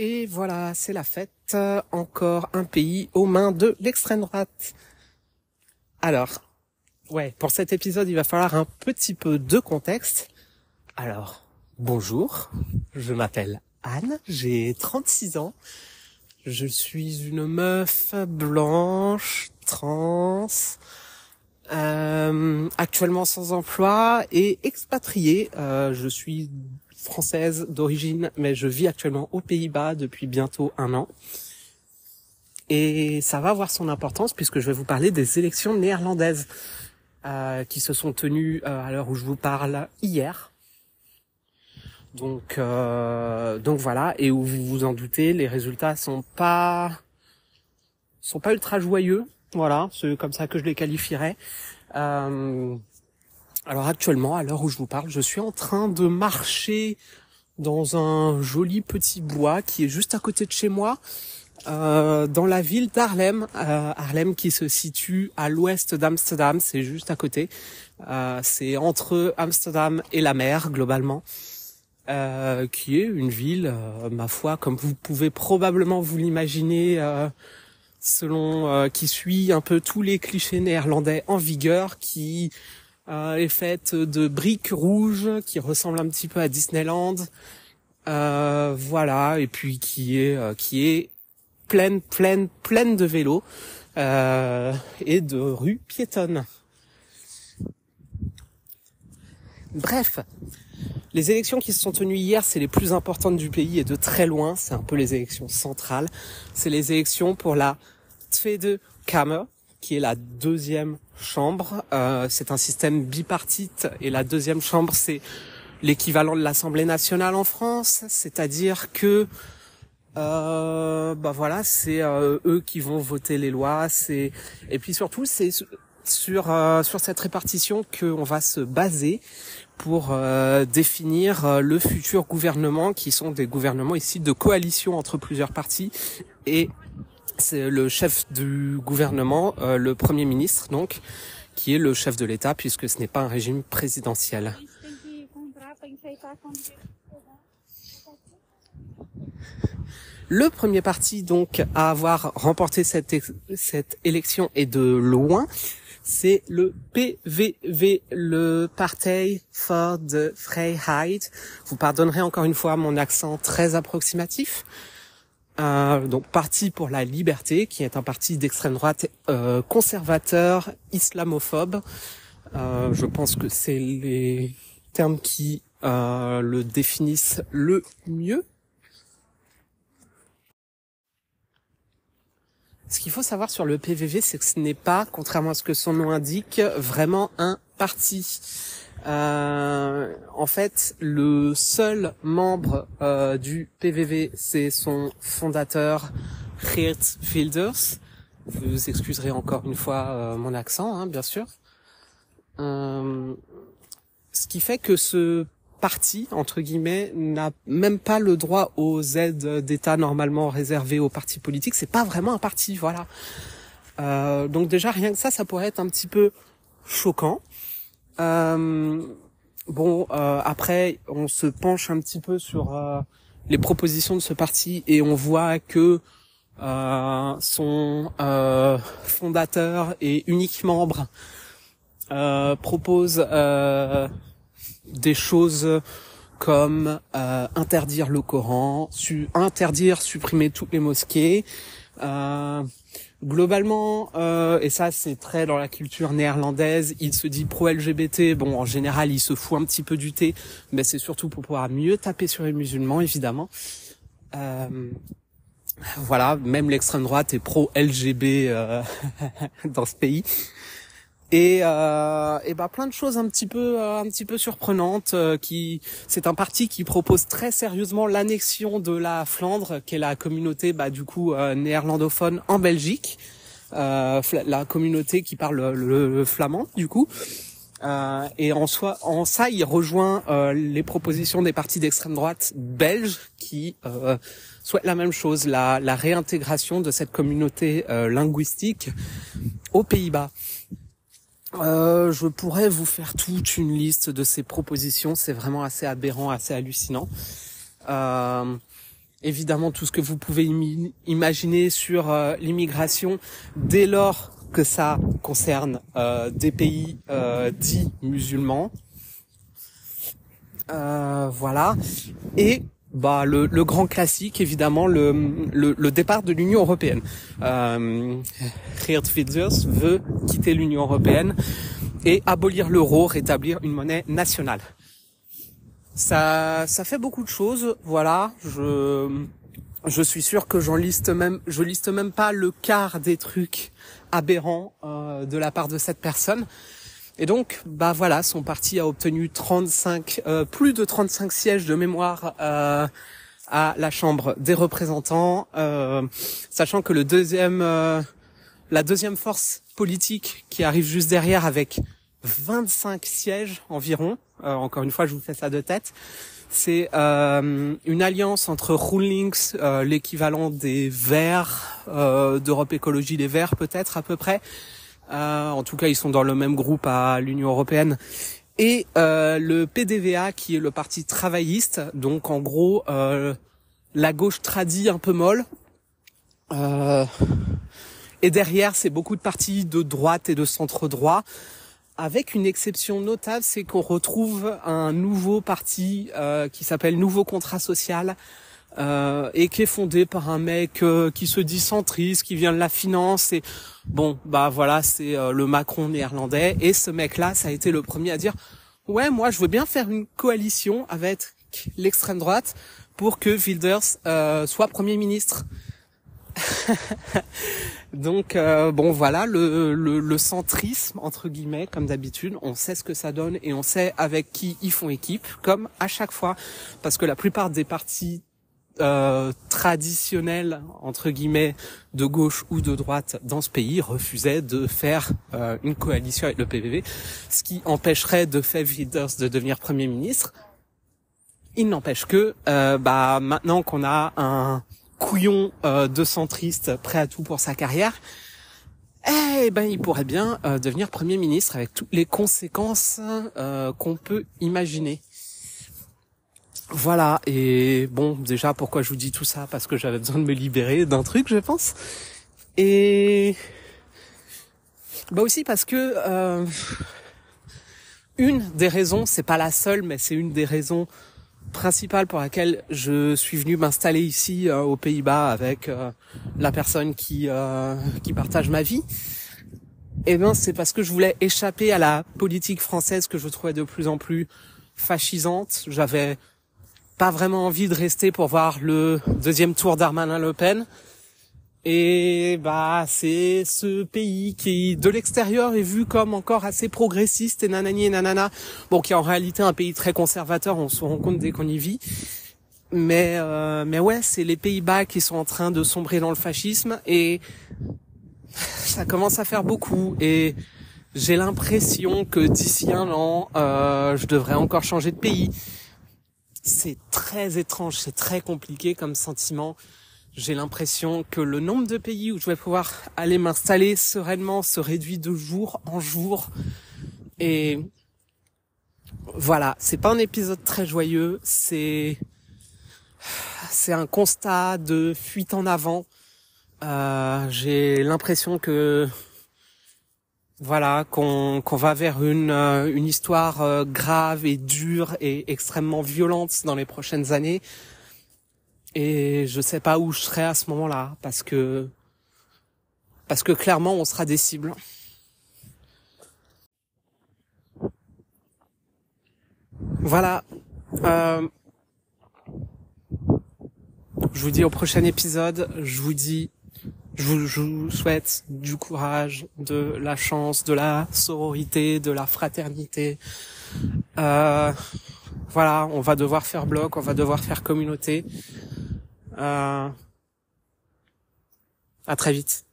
Et voilà, c'est la fête. Encore un pays aux mains de l'extrême droite. Alors, pour cet épisode, il va falloir un petit peu de contexte. Alors, bonjour, je m'appelle Anne, j'ai 36 ans. Je suis une meuf blanche, trans, actuellement sans emploi et expatriée. Je suis française d'origine, mais je vis actuellement aux Pays-Bas depuis bientôt 1 an. Et ça va avoir son importance puisque je vais vous parler des élections néerlandaises qui se sont tenues à l'heure où je vous parle hier. Donc voilà, et où vous vous en doutez, les résultats sont pas ultra joyeux. Voilà, c'est comme ça que je les qualifierais. Alors actuellement, à l'heure où je vous parle, je suis en train de marcher dans un joli petit bois qui est juste à côté de chez moi, dans la ville d'Haarlem. Haarlem qui se situe à l'ouest d'Amsterdam, c'est juste à côté. C'est entre Amsterdam et la mer, globalement. Qui est une ville, ma foi, comme vous pouvez probablement vous l'imaginer, selon qui suit un peu tous les clichés néerlandais en vigueur, qui est faite de briques rouges, qui ressemble un petit peu à Disneyland, voilà, et puis qui est pleine de vélos et de rues piétonnes. Bref. Les élections qui se sont tenues hier, c'est les plus importantes du pays et de très loin, c'est un peu les élections centrales. C'est les élections pour la Tweede Kamer, qui est la deuxième chambre. C'est un système bipartite et la deuxième chambre, c'est l'équivalent de l'Assemblée nationale en France, c'est-à-dire que voilà, c'est eux qui vont voter les lois. Et puis surtout, c'est sur cette répartition qu'on va se baser pour définir le futur gouvernement, qui sont des gouvernements ici de coalition entre plusieurs partis. Et c'est le chef du gouvernement, le Premier ministre, donc, qui est le chef de l'État, puisque ce n'est pas un régime présidentiel. Le premier parti, donc, à avoir remporté cette élection et de loin, c'est le PVV, le Partij voor de Vrijheid. Vous pardonnerez encore une fois mon accent très approximatif. Donc Parti pour la liberté, qui est un parti d'extrême droite conservateur, islamophobe. Je pense que c'est les termes qui le définissent le mieux. Ce qu'il faut savoir sur le PVV, c'est que ce n'est pas, contrairement à ce que son nom indique, vraiment un parti. En fait, le seul membre du PVV, c'est son fondateur, Geert Wilders. Vous excuserez encore une fois mon accent, hein, bien sûr. Ce qui fait que ce parti, entre guillemets, n'a même pas le droit aux aides d'État normalement réservées aux partis politiques. C'est pas vraiment un parti, voilà. Donc déjà, rien que ça pourrait être un petit peu choquant. Après, on se penche un petit peu sur les propositions de ce parti et on voit que son fondateur et unique membre propose des choses comme interdire le Coran, supprimer toutes les mosquées. Globalement, et ça c'est très dans la culture néerlandaise, il se dit pro-LGBT. Bon, en général, il se fout un petit peu du thé, mais c'est surtout pour pouvoir mieux taper sur les musulmans, évidemment. Voilà, même l'extrême droite est pro-LGB dans ce pays. Et plein de choses un petit peu surprenantes. C'est un parti qui propose très sérieusement l'annexion de la Flandre, qui est la communauté néerlandophone en Belgique, la communauté qui parle le flamand du coup. Et en ça, il rejoint les propositions des partis d'extrême droite belges qui souhaitent la même chose, la réintégration de cette communauté linguistique aux Pays-Bas. Je pourrais vous faire toute une liste de ces propositions, c'est vraiment assez aberrant, assez hallucinant. évidemment tout ce que vous pouvez imaginer sur l'immigration dès lors que ça concerne des pays dits musulmans. Voilà. Et le grand classique, évidemment, le départ de l'Union européenne. Geert Wilders veut quitter l'Union européenne et abolir l'euro, rétablir une monnaie nationale. Ça fait beaucoup de choses, voilà. Je suis sûr que je liste même pas le quart des trucs aberrants de la part de cette personne. Et donc, voilà, son parti a obtenu plus de 35 sièges de mémoire à la Chambre des représentants, sachant que la deuxième force politique qui arrive juste derrière avec 25 sièges environ, encore une fois, je vous fais ça de tête, c'est une alliance entre GroenLinks, l'équivalent des Verts, d'Europe Écologie Les Verts peut-être à peu près. En tout cas, ils sont dans le même groupe à l'Union européenne. Et le PDVA, qui est le parti travailliste, donc en gros la gauche tradie un peu molle. Et derrière, c'est beaucoup de partis de droite et de centre-droit, avec une exception notable, c'est qu'on retrouve un nouveau parti qui s'appelle Nouveau Contrat Social, et qui est fondé par un mec qui se dit centriste, qui vient de la finance, et voilà, c'est le Macron néerlandais. Et ce mec-là, ça a été le premier à dire ouais, moi je veux bien faire une coalition avec l'extrême droite pour que Wilders soit Premier ministre. Donc voilà, le centrisme entre guillemets, comme d'habitude, on sait ce que ça donne et on sait avec qui ils font équipe, comme à chaque fois, parce que la plupart des partis traditionnels entre guillemets de gauche ou de droite dans ce pays refusaient de faire une coalition avec le PVV, ce qui empêcherait de faire Wilders de devenir Premier ministre. Il n'empêche que maintenant qu'on a un couillon de centriste prêt à tout pour sa carrière, il pourrait bien devenir Premier ministre avec toutes les conséquences qu'on peut imaginer. Voilà, et déjà pourquoi je vous dis tout ça, parce que j'avais besoin de me libérer d'un truc, je pense. Et aussi parce que une des raisons, c'est pas la seule, mais c'est une des raisons principale pour laquelle je suis venu m'installer ici aux Pays-Bas avec la personne qui partage ma vie. C'est parce que je voulais échapper à la politique française que je trouvais de plus en plus fascisante. J'avais pas vraiment envie de rester pour voir le deuxième tour Darmanin-Le Pen. Et c'est ce pays qui de l'extérieur est vu comme encore assez progressiste et nanani et nanana, qui est en réalité un pays très conservateur, on se rend compte dès qu'on y vit, mais ouais, c'est les Pays-Bas qui sont en train de sombrer dans le fascisme et ça commence à faire beaucoup, et j'ai l'impression que d'ici un an je devrais encore changer de pays. C'est très étrange, c'est très compliqué comme sentiment. J'ai l'impression que le nombre de pays où je vais pouvoir aller m'installer sereinement se réduit de jour en jour. Et voilà, c'est pas un épisode très joyeux, c'est un constat de fuite en avant. J'ai l'impression que qu'on va vers une histoire grave et dure et extrêmement violente dans les prochaines années. Et je sais pas où je serai à ce moment-là, parce que clairement on sera des cibles. Voilà. Je vous dis au prochain épisode. Je vous souhaite du courage, de la chance, de la sororité, de la fraternité. Voilà, on va devoir faire bloc, on va devoir faire communauté. À très vite.